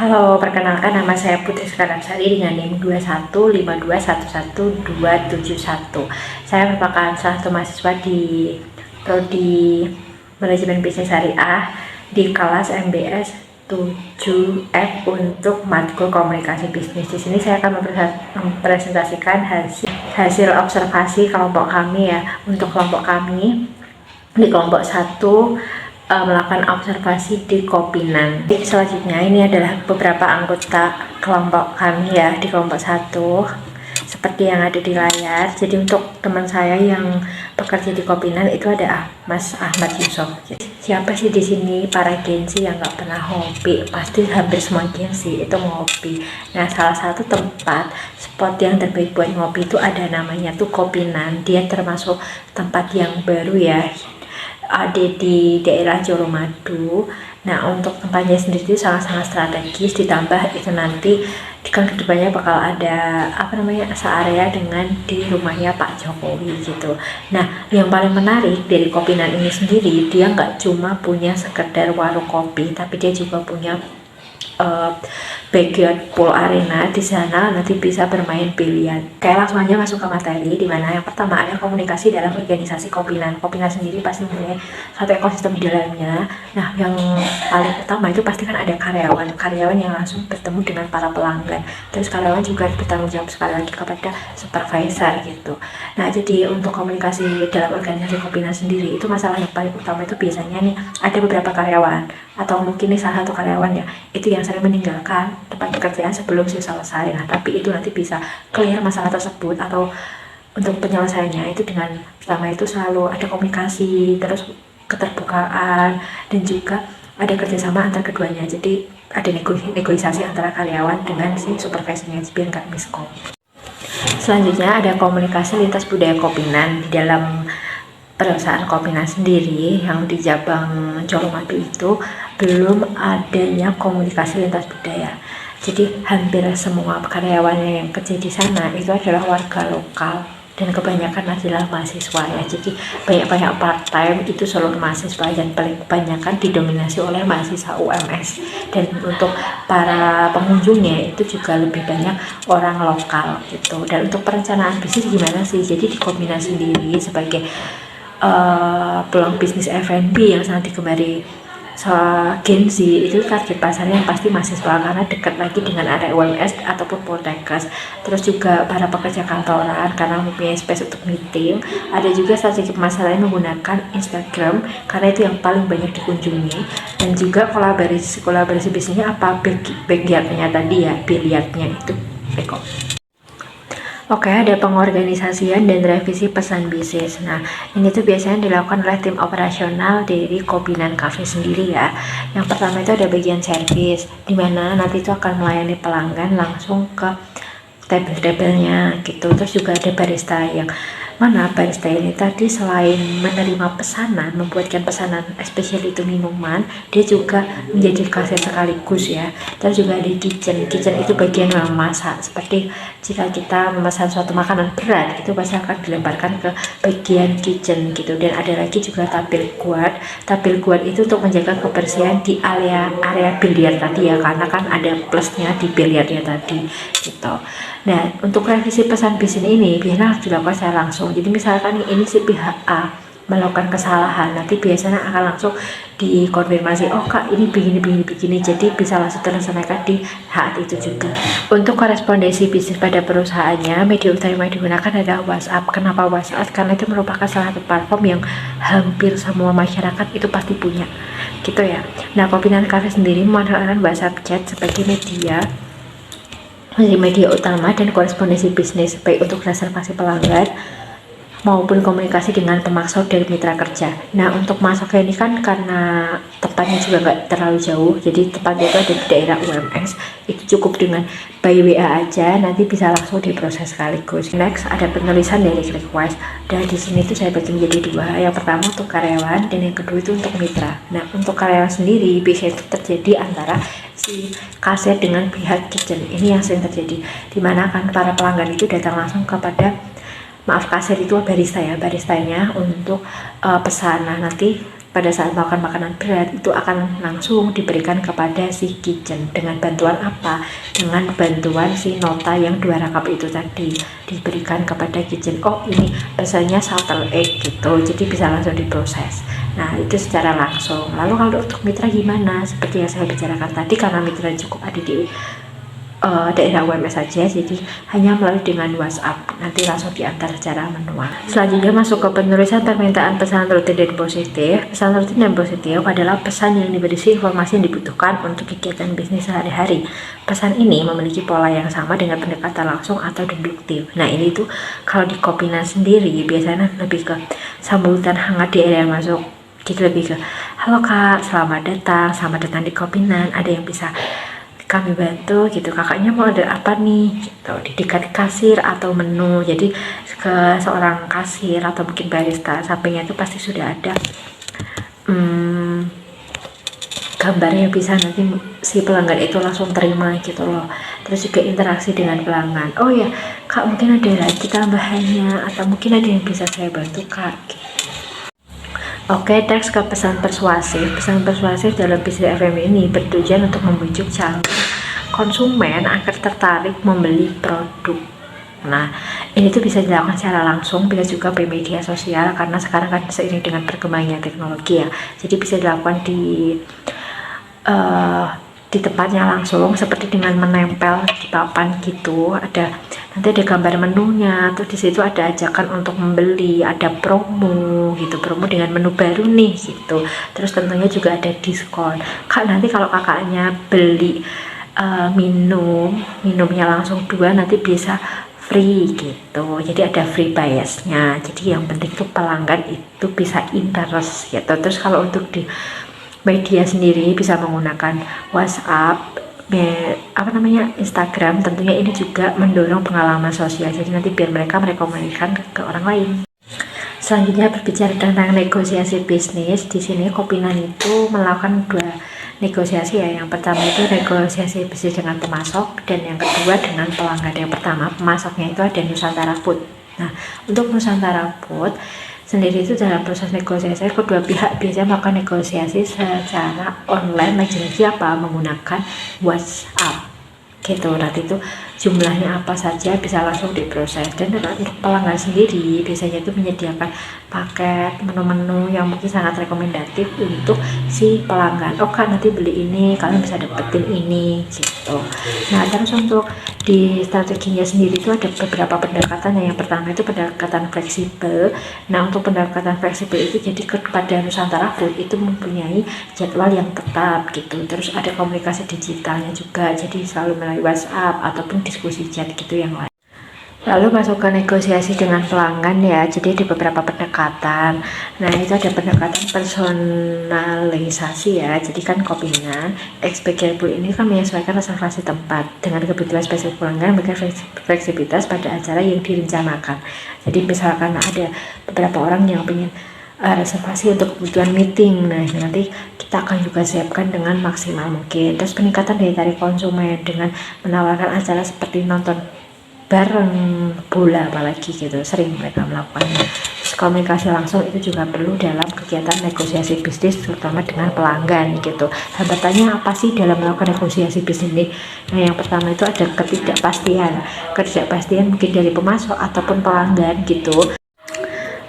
Halo, perkenalkan nama saya Putri Sukaransari dengan NIM 2151271. Saya merupakan salah satu mahasiswa di Prodi Manajemen Bisnis Syariah di kelas MBS 7F untuk matkul komunikasi bisnis. Di sini saya akan mempresentasikan hasil observasi kelompok kami ya. Untuk kelompok kami di kelompok 1 melakukan observasi di Kopinan. Selanjutnya ini adalah beberapa anggota kelompok kami ya di kelompok 1 seperti yang ada di layar. Jadi untuk teman saya yang bekerja di Kopinan itu ada Mas Ahmad Yusuf. Siapa sih di sini para gensi yang nggak pernah ngopi? Pasti hampir semua gensi itu ngopi. Nah, salah satu tempat spot yang terbaik buat ngopi itu ada namanya tuh Kopinan. Dia termasuk tempat yang baru ya, ada di daerah Colomadu. Nah, untuk tempatnya sendiri sangat-sangat strategis, ditambah itu nanti kan kedepannya bakal ada searea dengan di rumahnya Pak Jokowi gitu. Nah, yang paling menarik dari Kopinan ini sendiri, dia nggak cuma punya sekedar warung kopi, tapi dia juga punya backyard pool arena. Di sana nanti bisa bermain biliar. Kayak langsung aja masuk ke materi, di mana yang pertama ada komunikasi dalam organisasi Kopinan. Kopinan sendiri pasti punya satu ekosistem di dalamnya. Nah, yang paling utama itu pasti kan ada karyawan yang langsung bertemu dengan para pelanggan. Terus karyawan juga bertanggung jawab sekali lagi kepada supervisor gitu. Nah, jadi untuk komunikasi dalam organisasi Kopinan sendiri itu masalah yang paling utama itu biasanya nih ada beberapa karyawan atau mungkin nih salah satu karyawan ya itu yang sering meninggalkan tempat pekerjaan sebelum selesai. Nah, tapi itu nanti bisa clear masalah tersebut, atau untuk penyelesaiannya itu dengan pertama itu selalu ada komunikasi, terus keterbukaan, dan juga ada kerjasama antar keduanya. Jadi ada negosiasi antara karyawan dengan si supervisornya biar nggak miskom. Selanjutnya ada komunikasi lintas budaya Kopinan. Di dalam perusahaan Kopinan sendiri yang di cabang Colomadu itu belum adanya komunikasi lintas budaya. Jadi hampir semua karyawannya yang kerja di sana itu adalah warga lokal dan kebanyakan adalah mahasiswa ya. Jadi banyak part time itu seluruh mahasiswa, dan paling kebanyakan didominasi oleh mahasiswa UMS. Dan untuk para pengunjungnya itu juga lebih banyak orang lokal gitu. Dan untuk perencanaan bisnis gimana sih? Jadi di Kopinan sendiri sebagai peluang bisnis F&B yang sangat digemari Gen Z, itu target pasarnya yang pasti mahasiswa karena dekat lagi dengan area UMS ataupun Poltekkes. Terus juga para pekerja kantoran karena mempunyai space untuk meeting. Ada juga strategi pemasaran menggunakan Instagram karena itu yang paling banyak dikunjungi. Dan juga kolaborasi bisnisnya apa, backyardnya tadi ya, biliarnya itu Eko. Oke, ada pengorganisasian dan revisi pesan bisnis. Nah, ini tuh biasanya dilakukan oleh tim operasional dari Kopinan Cafe sendiri ya. Yang pertama itu ada bagian servis, di mana nanti itu akan melayani pelanggan langsung ke tabel-tabelnya gitu. Terus juga ada barista, yang mana barista ini tadi selain menerima pesanan, membuatkan pesanan spesial itu minuman, dia juga menjadi kasir sekaligus ya. Terus juga ada kitchen itu bagian memasak. Seperti jika kita memesan suatu makanan berat, itu pasti akan dilemparkan ke bagian kitchen gitu. Dan ada lagi juga tabel guard itu untuk menjaga kebersihan di area biliar tadi ya, karena kan ada plusnya di biliarnya tadi gitu. Nah, untuk revisi pesan bisnis ini biasanya harus dilakukan secara langsung. Jadi misalkan ini si pihak A melakukan kesalahan, nanti biasanya akan langsung dikonfirmasi, oh kak ini begini, jadi bisa langsung terselesaikan di saat itu juga. Untuk korespondensi bisnis pada perusahaannya, media utama yang digunakan adalah WhatsApp. Kenapa WhatsApp? Karena itu merupakan salah satu platform yang hampir semua masyarakat itu pasti punya gitu ya. Nah, Kopinan Cafe sendiri memanfaatkan WhatsApp chat sebagai media utama dan korespondensi bisnis, baik untuk reservasi pelanggan maupun komunikasi dengan pemasok dari mitra kerja. Nah, untuk masuknya ini kan karena tempatnya juga nggak terlalu jauh, jadi tempatnya itu ada di daerah UMS, itu cukup dengan by WA aja, nanti bisa langsung diproses sekaligus. Next ada penulisan dari request. Dan di sini tuh saya bagi menjadi dua. Yang pertama untuk karyawan dan yang kedua itu untuk mitra. Nah, untuk karyawan sendiri bisa itu terjadi antara si kasir dengan pihak kitchen. Ini yang sering terjadi, dimana kan para pelanggan itu datang langsung kepada kasir itu baristanya untuk pesan. Nah, nanti pada saat melakukan makanan berat itu akan langsung diberikan kepada si kitchen. Dengan bantuan apa? Dengan bantuan si nota yang 2 rakap itu tadi diberikan kepada kitchen. Oh, ini pesannya salted egg gitu, jadi bisa langsung diproses. Nah, itu secara langsung. Lalu kalau untuk mitra gimana? Seperti yang saya bicarakan tadi, karena mitra cukup ada di daerah UMS saja, jadi hanya melalui dengan WhatsApp, nanti langsung diantar secara manual. Selanjutnya masuk ke penulisan permintaan pesan rutin dan positif. Pesan rutin dan positif adalah pesan yang berisi informasi yang dibutuhkan untuk kegiatan bisnis sehari-hari. Pesan ini memiliki pola yang sama dengan pendekatan langsung atau deduktif. Nah, ini tuh kalau di Kopinan sendiri biasanya lebih ke sambutan hangat di area masuk, jadi lebih ke halo kak, selamat datang di Kopinan, ada yang bisa kami bantu gitu, kakaknya mau ada apa nih gitu, di dekat kasir atau menu. Jadi ke seorang kasir atau mungkin barista, sampingnya itu pasti sudah ada gambarnya, bisa nanti si pelanggan itu langsung terima gitu loh. Terus juga interaksi dengan pelanggan, oh ya kak mungkin ada lagi tambahannya atau mungkin ada yang bisa saya bantu kak gitu. Oke, next ke pesan persuasif. Pesan persuasif dalam bisnis FM ini bertujuan untuk membujuk calon konsumen agar tertarik membeli produk. Nah, ini tuh bisa dilakukan secara langsung, bisa juga di media sosial, karena sekarang kan seiring dengan perkembangan teknologi ya. Jadi bisa dilakukan di tempatnya langsung, seperti dengan menempel di papan gitu, nanti ada gambar menunya, terus di situ ada ajakan untuk membeli, ada promo gitu, promo dengan menu baru nih gitu. Terus tentunya juga ada diskon. Kak, nanti kalau kakaknya beli minumnya langsung 2 nanti bisa free gitu. Jadi ada free biasnya. Jadi yang penting tuh pelanggan itu bisa interest gitu. Terus kalau untuk di media sendiri bisa menggunakan WhatsApp, Instagram. Tentunya ini juga mendorong pengalaman sosial, jadi nanti biar mereka merekomendasikan ke orang lain. Selanjutnya berbicara tentang negosiasi bisnis. Di sini Kopinan itu melakukan 2 negosiasi ya. Yang pertama itu negosiasi bisnis dengan pemasok, dan yang kedua dengan pelanggan. Yang pertama pemasoknya itu ada Nusantara Food. Nah, untuk Nusantara Food sendiri itu dalam proses negosiasi kedua pihak biasanya melakukan negosiasi secara online, lagi-lagi menggunakan WhatsApp gitu. Nanti itu jumlahnya apa saja bisa langsung diproses. Dan untuk pelanggan sendiri biasanya itu menyediakan paket menu-menu yang mungkin sangat rekomendatif untuk si pelanggan. Oh kak, nanti beli ini kalian bisa dapetin ini gitu. Nah, terus untuk di strateginya sendiri itu ada beberapa pendekatan. Yang pertama itu pendekatan fleksibel. Nah, untuk pendekatan fleksibel itu jadi kepada Nusantara Food itu mempunyai jadwal yang tetap gitu. Terus ada komunikasi digitalnya juga, jadi selalu melalui WhatsApp ataupun diskusi chat gitu yang lain. Lalu masuk ke negosiasi dengan pelanggan ya, jadi di beberapa pendekatan. Nah, itu ada pendekatan personalisasi ya. Jadi kan Kopinan Expectable ini kan menyesuaikan reservasi tempat dengan kebutuhan spesifik pelanggan, memberikan fleksibilitas pada acara yang direncanakan. Jadi misalkan ada beberapa orang yang ingin reservasi untuk kebutuhan meeting, nah nanti kita akan juga siapkan dengan maksimal mungkin. Terus peningkatan daya tarik konsumen dengan menawarkan acara seperti nonton bareng bola apalagi gitu, sering mereka melakukannya. Terus komunikasi langsung itu juga perlu dalam kegiatan negosiasi bisnis, terutama dengan pelanggan gitu. Hambatannya apa sih dalam melakukan negosiasi bisnis ini? Nah, yang pertama itu ada ketidakpastian mungkin dari pemasok ataupun pelanggan gitu.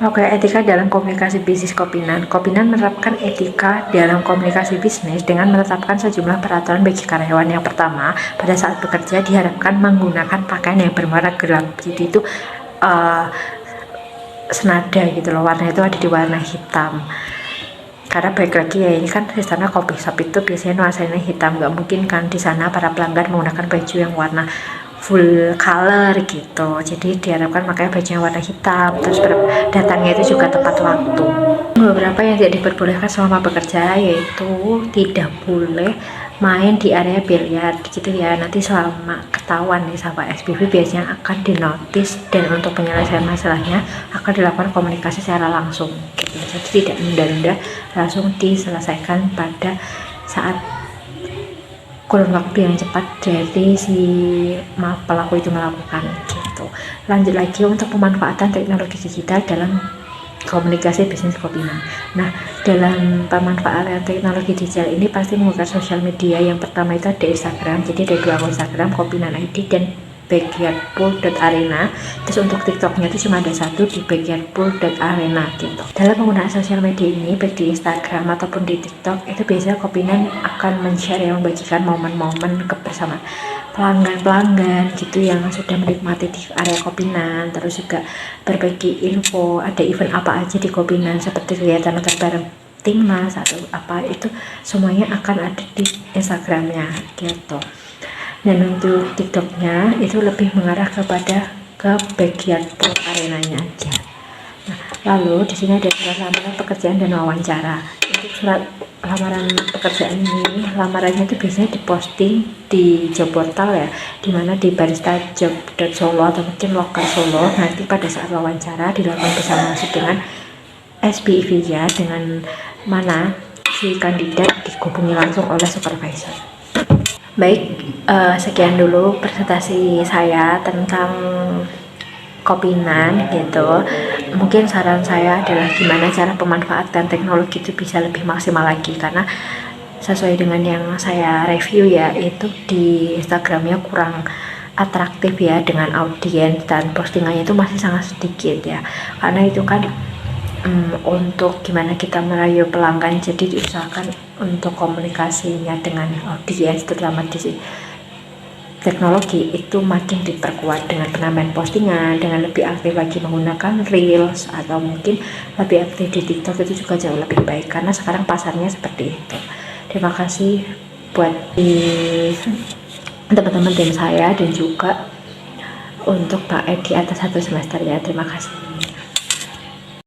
Oke, etika dalam komunikasi bisnis Kopinan. Kopinan menerapkan etika dalam komunikasi bisnis dengan menetapkan sejumlah peraturan bagi karyawan. Yang pertama, pada saat bekerja diharapkan menggunakan pakaian yang berwarna gelap. Jadi itu senada gitu loh, warna itu ada di warna hitam. Karena baik lagi ya, ini kan sistemnya kopi shop itu biasanya nuansanya hitam, nggak mungkin kan di sana para pelanggan menggunakan baju yang warna full color gitu. Jadi diharapkan makanya bajunya warna hitam. Terus datangnya itu juga tepat waktu. Beberapa yang tidak diperbolehkan selama bekerja yaitu tidak boleh main di area biliar gitu ya. Nanti selama ketahuan nih sama SPV biasanya akan dinotis, dan untuk penyelesaian masalahnya akan dilakukan komunikasi secara langsung gitu. Jadi tidak menunda-nunda, langsung diselesaikan pada saat kurun waktu yang cepat dari si pelaku itu melakukan gitu. Lanjut lagi untuk pemanfaatan teknologi digital dalam komunikasi bisnis Kopinang. Nah, dalam pemanfaatan teknologi digital ini pasti menggunakan sosial media. Yang pertama itu ada Instagram, jadi ada 2 akun Instagram, Kopinang ID dan backyardpool.arena. Terus untuk TikToknya itu cuma ada satu di backyardpool.arena gitu. Dalam penggunaan sosial media ini, baik di Instagram ataupun di TikTok, itu biasanya Kopinang akan men-share yang membagikan momen-momen kebersamaan pelanggan-pelanggan gitu yang sudah menikmati di area Kopinang. Terus juga berbagi info ada event apa aja di Kopinang, seperti kegiatan nonton bareng timnas atau apa, itu semuanya akan ada di Instagramnya gitu. Dan untuk TikToknya itu lebih mengarah kepada ke bagian arenanya aja. Nah, lalu di sini ada surat lamaran pekerjaan dan wawancara. Untuk surat lamaran pekerjaan ini, lamarannya itu biasanya diposting di job portal ya, dimana di baristajob.solo atau mungkin lokal Solo. Nanti pada saat wawancara dilakukan bersama dengan SPV ya, dengan mana si kandidat dihubungi langsung oleh supervisor. Baik, sekian dulu presentasi saya tentang Kopinang gitu. Mungkin saran saya adalah gimana cara pemanfaatan teknologi itu bisa lebih maksimal lagi, karena sesuai dengan yang saya review ya, itu di Instagramnya kurang atraktif ya dengan audiens, dan postingannya itu masih sangat sedikit ya, karena itu kan untuk gimana kita merayu pelanggan, jadi diusahakan untuk komunikasinya dengan audiens terutama di teknologi itu makin diperkuat dengan penambahan postingan, dengan lebih aktif lagi menggunakan reels, atau mungkin lebih aktif di TikTok itu juga jauh lebih baik, karena sekarang pasarnya seperti itu. Terima kasih buat teman-teman tim saya dan juga untuk Pak Edi atas 1 semester ya. Terima kasih.